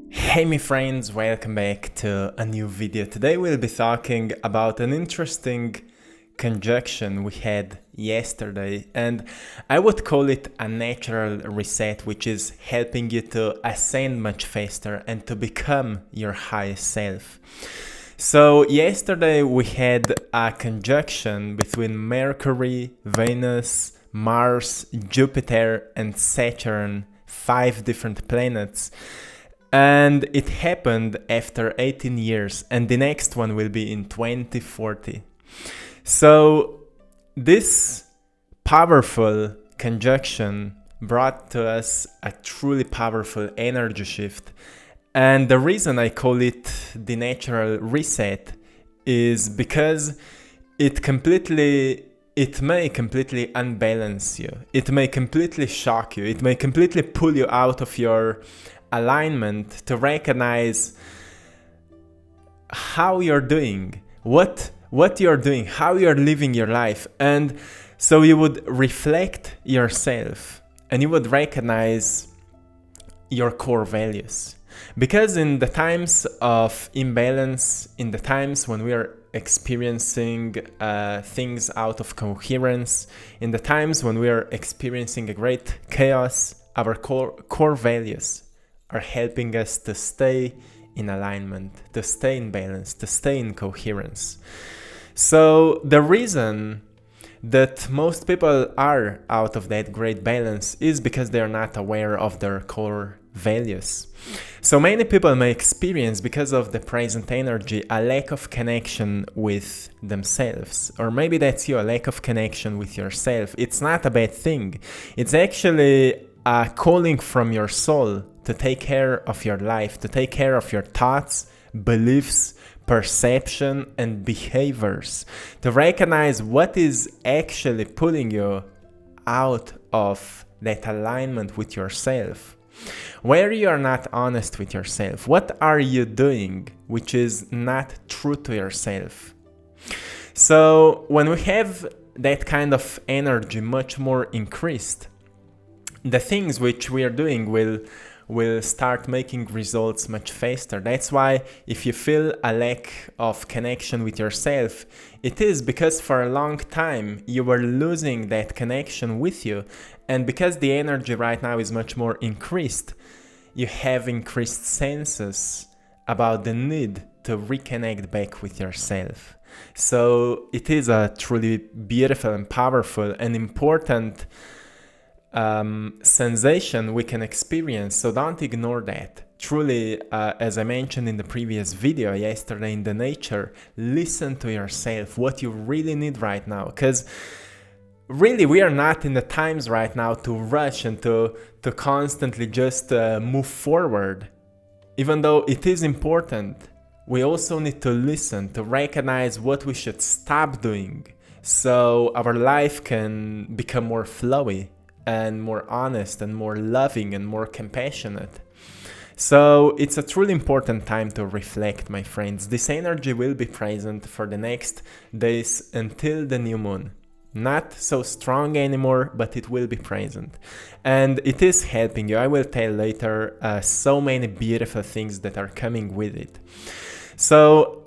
Hey my friends, welcome back to a new video. Today we'll be talking about an interesting conjunction we had yesterday, and I would call it a natural reset, which is helping you to ascend much faster and to become your highest self. So yesterday we had a conjunction between Mercury, Venus, Mars, Jupiter and Saturn, 5 different planets. And it happened after 18 years, and the next one will be in 2040. So this powerful conjunction brought to us a truly powerful energy shift. And the reason I call it the natural reset is because it may completely unbalance you. It may completely shock you. It may completely pull you out of your alignment to recognize how you're doing, what you're doing, how you're living your life. And so you would reflect yourself and you would recognize your core values. Because in the times of imbalance, in the times when we are experiencing things out of coherence, in the times when we are experiencing a great chaos, our core values are helping us to stay in alignment, to stay in balance, to stay in coherence. So the reason that most people are out of that great balance is because they are not aware of their core values. So many people may experience, because of the present energy, a lack of connection with themselves. Or maybe that's you, a lack of connection with yourself. It's not a bad thing. It's actually a calling from your soul to take care of your life, to take care of your thoughts, beliefs, perception, and behaviors, to recognize what is actually pulling you out of that alignment with yourself. Where you are not honest with yourself, what are you doing which is not true to yourself? So when we have that kind of energy much more increased, the things which we are doing will start making results much faster. That's why if you feel a lack of connection with yourself, it is because for a long time you were losing that connection with you. And because the energy right now is much more increased, you have increased senses about the need to reconnect back with yourself. So it is a truly beautiful and powerful and important sensation we can experience, so don't ignore that. Truly, as I mentioned in the previous video yesterday in the nature, listen to yourself, what you really need right now, because really we are not in the times right now to rush and to constantly just move forward. Even though it is important, we also need to listen, to recognize what we should stop doing so our life can become more flowy and more honest and more loving and more compassionate. So it's a truly important time to reflect, my friends. This energy will be present for the next days until the new moon. Not so strong anymore, but it will be present. And it is helping you. I will tell later so many beautiful things that are coming with it. So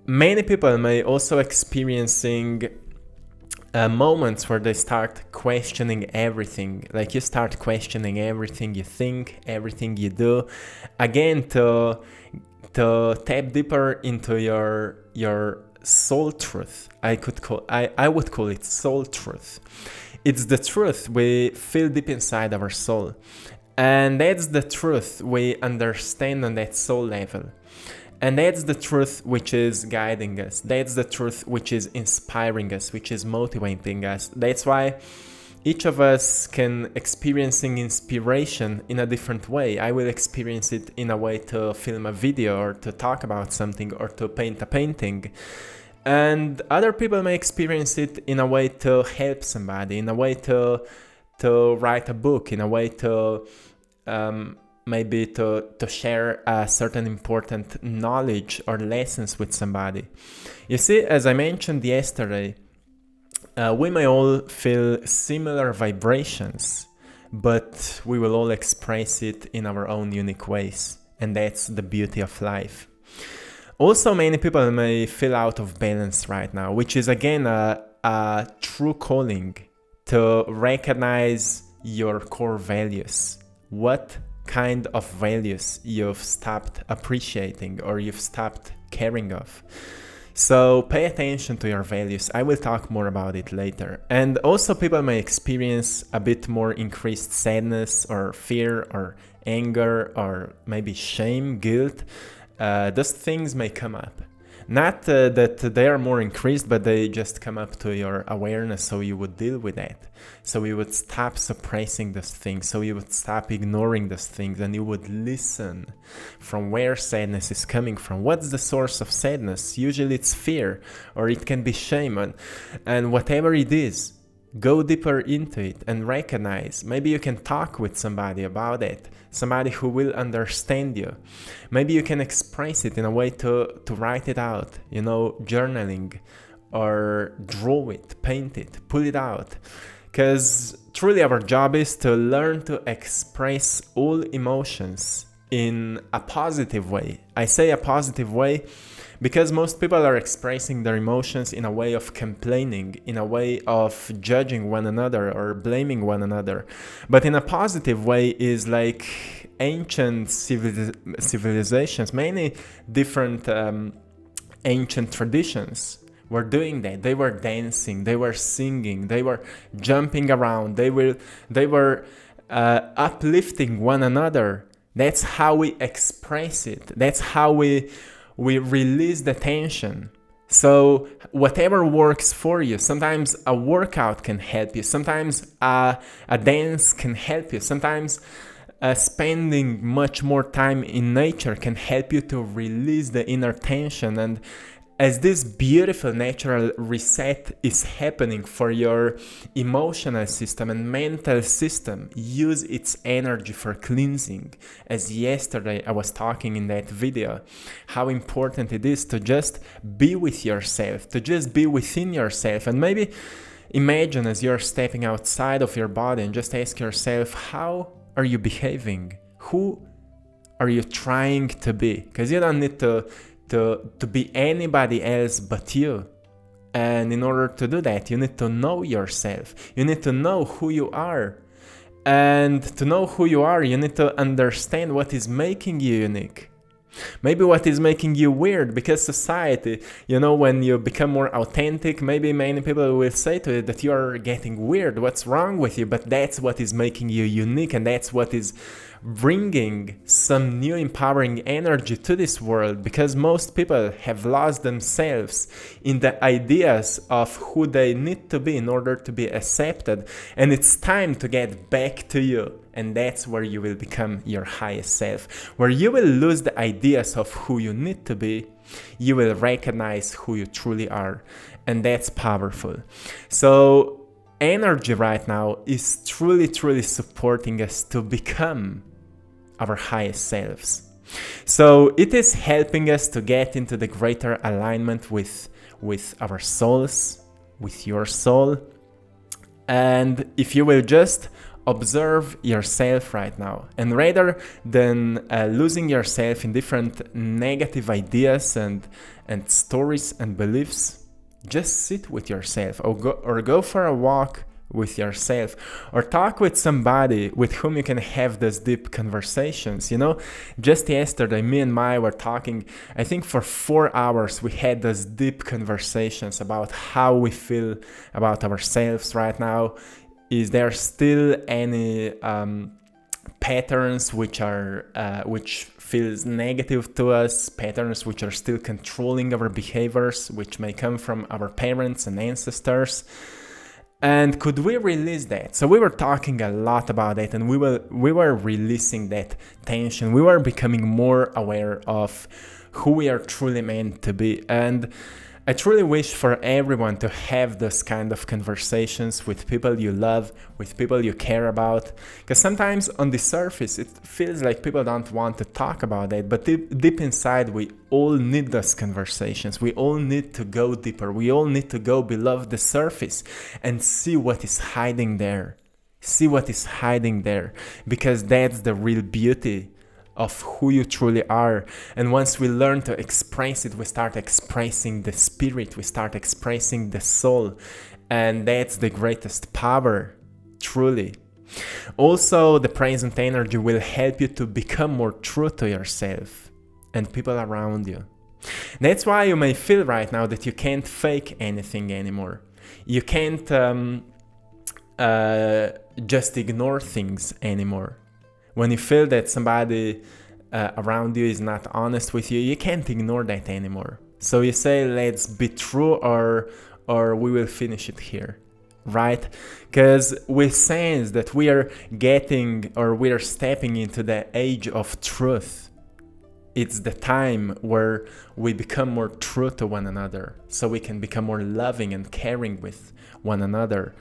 many people may also experiencing moments where they start questioning everything. Like you start questioning everything you think, everything you do. Again, to tap deeper into your soul truth. I would call it soul truth. It's the truth we feel deep inside our soul. And that's the truth we understand on that soul level. And that's the truth which is guiding us. That's the truth which is inspiring us, which is motivating us. That's why each of us can experiencing inspiration in a different way. I will experience it in a way to film a video or to talk about something or to paint a painting. And other people may experience it in a way to help somebody, in a way to write a book, in a way to maybe to share a certain important knowledge or lessons with somebody. You see, as I mentioned yesterday, we may all feel similar vibrations, but we will all express it in our own unique ways. And that's the beauty of life. Also, many people may feel out of balance right now, which is again a true calling to recognize your core values. What kind of values you've stopped appreciating or you've stopped caring of. So pay attention to your values. I will talk more about it later. And also people may experience a bit more increased sadness or fear or anger or maybe shame, guilt. Those things may come up. Not that they are more increased, but they just come up to your awareness, so you would deal with that. So you would stop suppressing those things, so you would stop ignoring those things, and you would listen from where sadness is coming from. What's the source of sadness? Usually it's fear, or it can be shame, and whatever it is, go deeper into it and recognize. Maybe you can talk with somebody about it, somebody who will understand you. Maybe you can express it in a way to write it out, journaling, or draw it, paint it, pull it out. Because truly our job is to learn to express all emotions in a positive way. I say a positive way because most people are expressing their emotions in a way of complaining, in a way of judging one another or blaming one another. But in a positive way is like ancient civilizations, many different ancient traditions were doing that. They were dancing, they were singing, they were jumping around, they were uplifting one another. That's how we express it. That's how we release the tension. So whatever works for you, sometimes a workout can help you, sometimes a dance can help you, sometimes spending much more time in nature can help you to release the inner tension. And as this beautiful natural reset is happening for your emotional system and mental system, use its energy for cleansing. As yesterday I was talking in that video, how important it is to just be with yourself, to just be within yourself. And maybe imagine as you're stepping outside of your body and just ask yourself, how are you behaving? Who are you trying to be? Because you don't need to be anybody else but you. And in order to do that, you need to know yourself. You need to know who you are. And to know who you are, you need to understand what is making you unique. Maybe what is making you weird, because society, when you become more authentic, maybe many people will say to you that you are getting weird. What's wrong with you? But that's what is making you unique, and that's what is bringing some new empowering energy to this world, because most people have lost themselves in the ideas of who they need to be in order to be accepted. And it's time to get back to you. And that's where you will become your highest self, where you will lose the ideas of who you need to be. You will recognize who you truly are. And that's powerful. So energy right now is truly, truly supporting us to become our highest selves. So it is helping us to get into the greater alignment with our souls, with your soul. And if you will just observe yourself right now, and rather than losing yourself in different negative ideas and stories and beliefs, just sit with yourself, or go for a walk with yourself, or talk with somebody with whom you can have those deep conversations. Just yesterday, me and Maya were talking, I think for 4 hours. We had those deep conversations about how we feel about ourselves right now. Is there still any patterns which feels negative to us, patterns which are still controlling our behaviors, which may come from our parents and ancestors? And could we release that? So we were talking a lot about it, and we were releasing that tension. We were becoming more aware of who we are truly meant to be. And I truly wish for everyone to have this kind of conversations with people you love, with people you care about. Because sometimes on the surface, it feels like people don't want to talk about it. But deep inside, we all need those conversations. We all need to go deeper. We all need to go below the surface and see what is hiding there. See what is hiding there. Because that's the real beauty of who you truly are. And once we learn to express it, we start expressing the spirit, we start expressing the soul. And that's the greatest power, truly. Also, the present energy will help you to become more true to yourself and people around you. That's why you may feel right now that you can't fake anything anymore. You can't just ignore things anymore. When you feel that somebody around you is not honest with you, you can't ignore that anymore. So you say, let's be true, or we will finish it here, right? Because we sense that we are getting, or we are stepping into the age of truth. It's the time where we become more true to one another, so we can become more loving and caring with one another.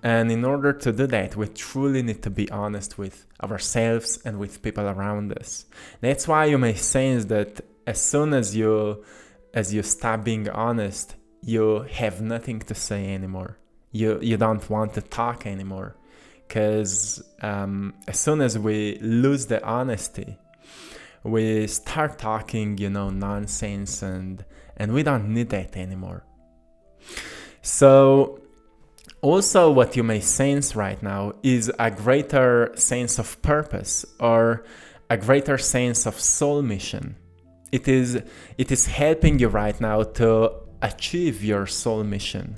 And in order to do that, we truly need to be honest with ourselves and with people around us. That's why you may sense that as soon as you stop being honest, you have nothing to say anymore. You don't want to talk anymore. Because as soon as we lose the honesty, we start talking, nonsense, and we don't need that anymore. So also what you may sense right now is a greater sense of purpose, or a greater sense of soul mission. It is helping you right now to achieve your soul mission,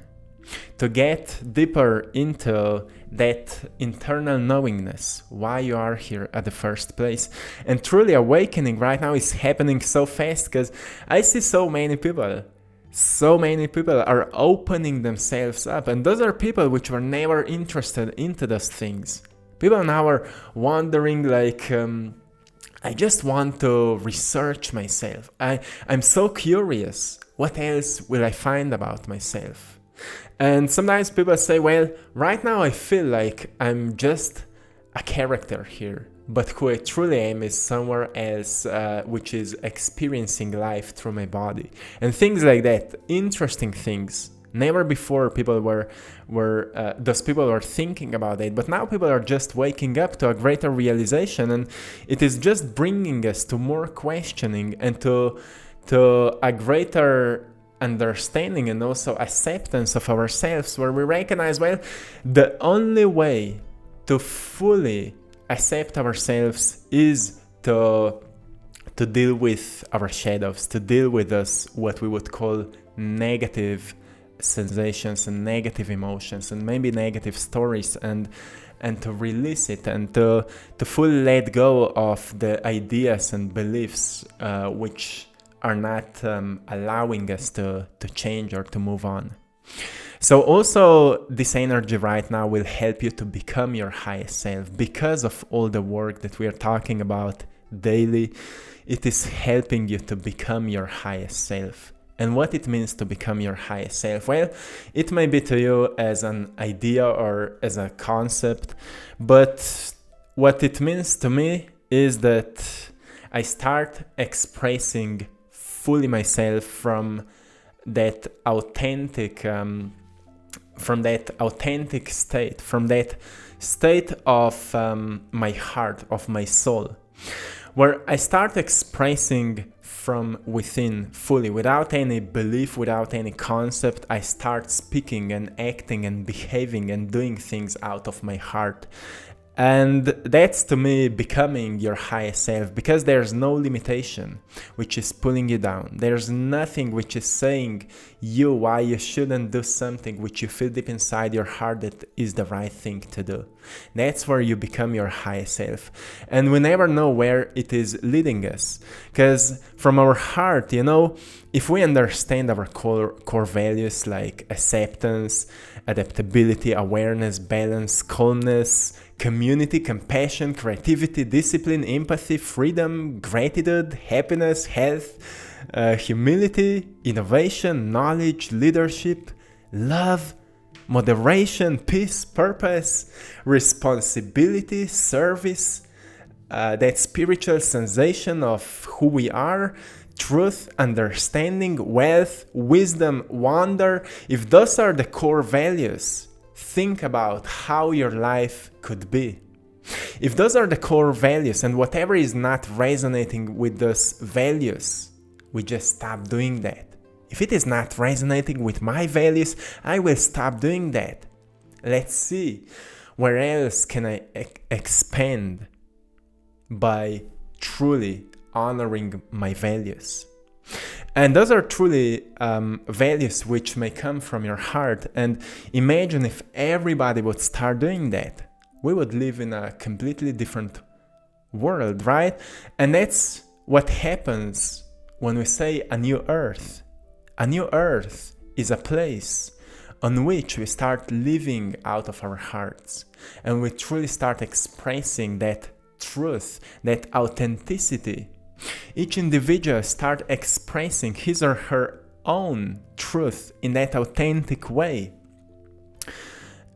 to get deeper into that internal knowingness, why you are here at the first place. And truly awakening right now is happening so fast, because I see so many people are opening themselves up, and those are people which were never interested into those things. People now are wondering like, I just want to research myself. I'm so curious. What else will I find about myself? And sometimes people say, well, right now I feel like I'm just a character here, but who I truly am is somewhere else, which is experiencing life through my body. And things like that, interesting things. Never before those people were thinking about it, but now people are just waking up to a greater realization, and it is just bringing us to more questioning and to a greater understanding and also acceptance of ourselves, where we recognize, well, the only way to fully accept ourselves is to deal with our shadows, to deal with us, what we would call negative sensations and negative emotions and maybe negative stories, and to release it, and to fully let go of the ideas and beliefs which are not allowing us to change or to move on. So also this energy right now will help you to become your highest self. Because of all the work that we are talking about daily, it is helping you to become your highest self. And what it means to become your highest self? Well, it may be to you as an idea or as a concept, but what it means to me is that I start expressing fully myself from that authentic state, from that state of my heart, of my soul, where I start expressing from within fully, without any belief, without any concept. I start speaking and acting and behaving and doing things out of my heart. And that's to me becoming your highest self, because there's no limitation which is pulling you down. There's nothing which is saying you why you shouldn't do something which you feel deep inside your heart that is the right thing to do. That's where you become your highest self. And we never know where it is leading us, because from our heart, if we understand our core values like acceptance, adaptability, awareness, balance, calmness, community, compassion, creativity, discipline, empathy, freedom, gratitude, happiness, health, humility, innovation, knowledge, leadership, love, moderation, peace, purpose, responsibility, service, that spiritual sensation of who we are, truth, understanding, wealth, wisdom, wonder, if those are the core values, think about how your life could be. If those are the core values and whatever is not resonating with those values, we just stop doing that. If it is not resonating with my values, I will stop doing that. Let's see where else can I expand by truly honoring my values. And those are truly values which may come from your heart. And imagine if everybody would start doing that. We would live in a completely different world, right? And that's what happens when we say a new earth. A new earth is a place on which we start living out of our hearts. And we truly start expressing that truth, that authenticity. Each individual start expressing his or her own truth in that authentic way.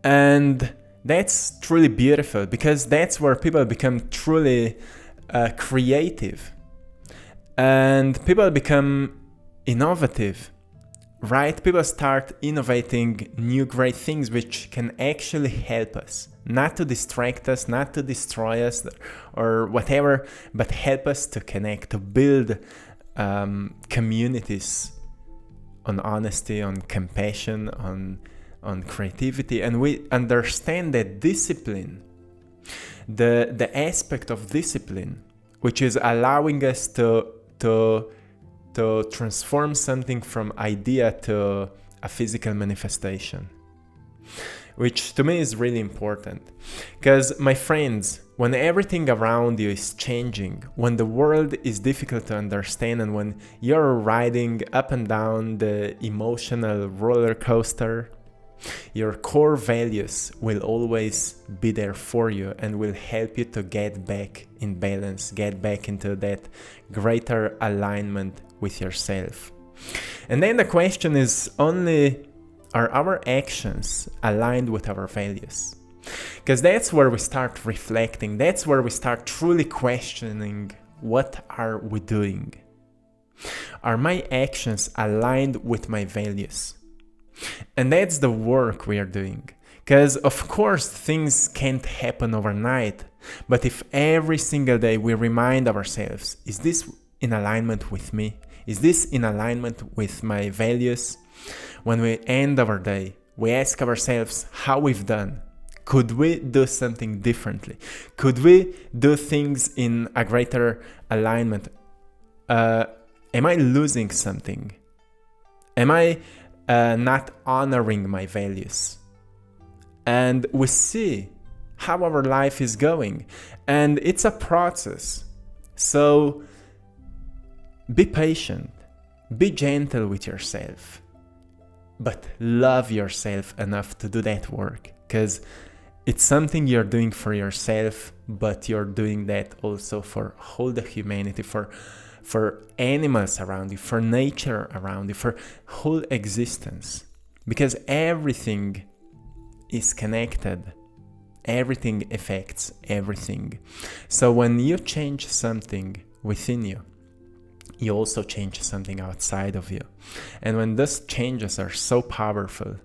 And that's truly beautiful, because that's where people become truly creative and people become innovative, right? People start innovating new great things which can actually help us, not to distract us, not to destroy us or whatever, but help us to connect, to build communities on honesty, on compassion, on creativity. And we understand that discipline, the aspect of discipline, which is allowing us to transform something from idea to a physical manifestation, which to me is really important. Because my friends, when everything around you is changing, when the world is difficult to understand, and when you're riding up and down the emotional roller coaster, your core values will always be there for you and will help you to get back in balance, get back into that greater alignment with yourself. And then the question is only, are our actions aligned with our values? Because that's where we start reflecting. That's where we start truly questioning, what are we doing? Are my actions aligned with my values? And that's the work we are doing. Because of course things can't happen overnight, but if every single day we remind ourselves, is this in alignment with me? Is this in alignment with my values? When we end our day, we ask ourselves how we've done. Could we do something differently? Could we do things in a greater alignment? Am I losing something? Am I not honoring my values? And we see how our life is going. And it's a process. So be patient, be gentle with yourself, but love yourself enough to do that work, because it's something you're doing for yourself, but you're doing that also for all the humanity, for animals around you, for nature around you, for whole existence, because everything is connected. Everything affects everything. So when you change something within you, you also change something outside of you. And when those changes are so powerful,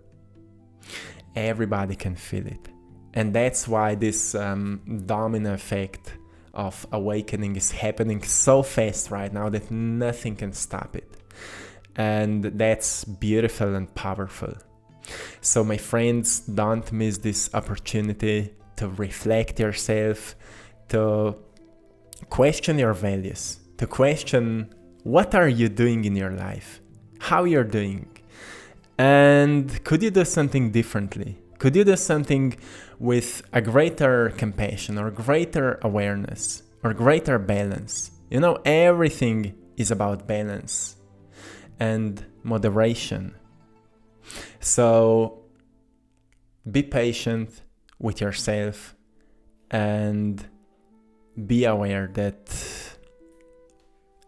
everybody can feel it. And that's why this domino effect of awakening is happening so fast right now that nothing can stop it. And that's beautiful and powerful. So my friends, don't miss this opportunity to reflect yourself, to question your values, to question what are you doing in your life, how you're doing, and could you do something differently? Could you do something with a greater compassion or greater awareness or greater balance? You know, everything is about balance and moderation. So be patient with yourself and be aware that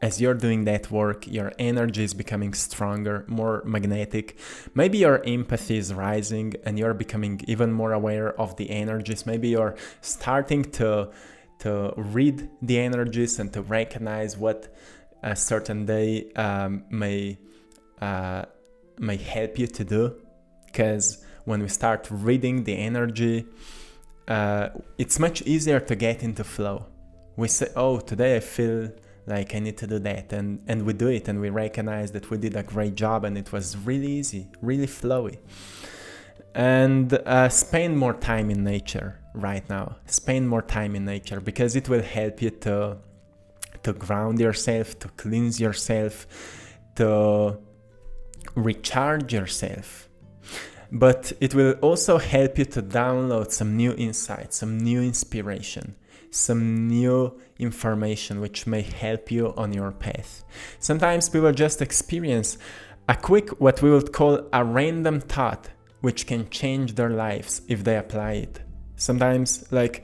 as you're doing that work, your energy is becoming stronger, more magnetic. Maybe your empathy is rising and you're becoming even more aware of the energies. Maybe you're starting to read the energies and to recognize what a certain day may help you to do. Because when we start reading the energy, it's much easier to get into flow. We say, oh, today I feel like I need to do that, and we do it, and we recognize that we did a great job and it was really easy, really flowy. And spend more time in nature right now. Spend more time in nature, because it will help you to ground yourself, to cleanse yourself, to recharge yourself. But it will also help you to download some new insights, some new inspiration, some new information which may help you on your path. Sometimes people just experience a quick, what we would call a random thought, which can change their lives if they apply it. Sometimes, like,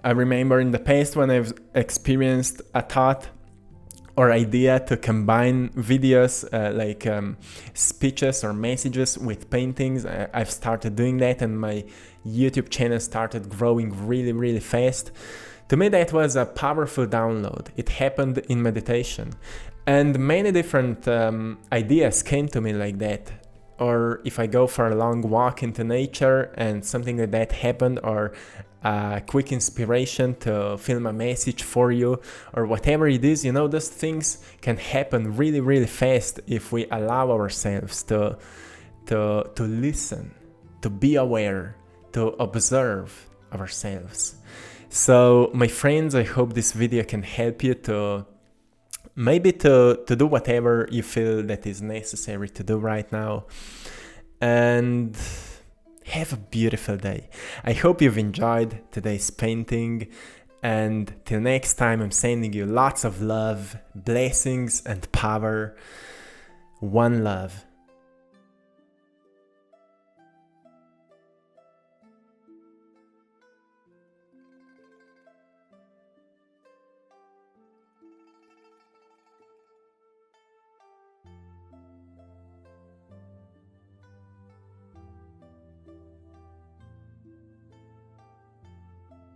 I remember in the past when I've experienced a thought or idea to combine videos, speeches or messages with paintings. I've started doing that, and my YouTube channel started growing really, really fast. To me, that was a powerful download. It happened in meditation, and many different ideas came to me like that. Or if I go for a long walk into nature and something like that happened, or a quick inspiration to film a message for you, or whatever it is, those things can happen really, really fast if we allow ourselves to listen, to be aware, to observe ourselves. So, my friends, I hope this video can help you to maybe to do whatever you feel that is necessary to do right now. And have a beautiful day. I hope you've enjoyed today's painting. And till next time, I'm sending you lots of love, blessings, and power. One love.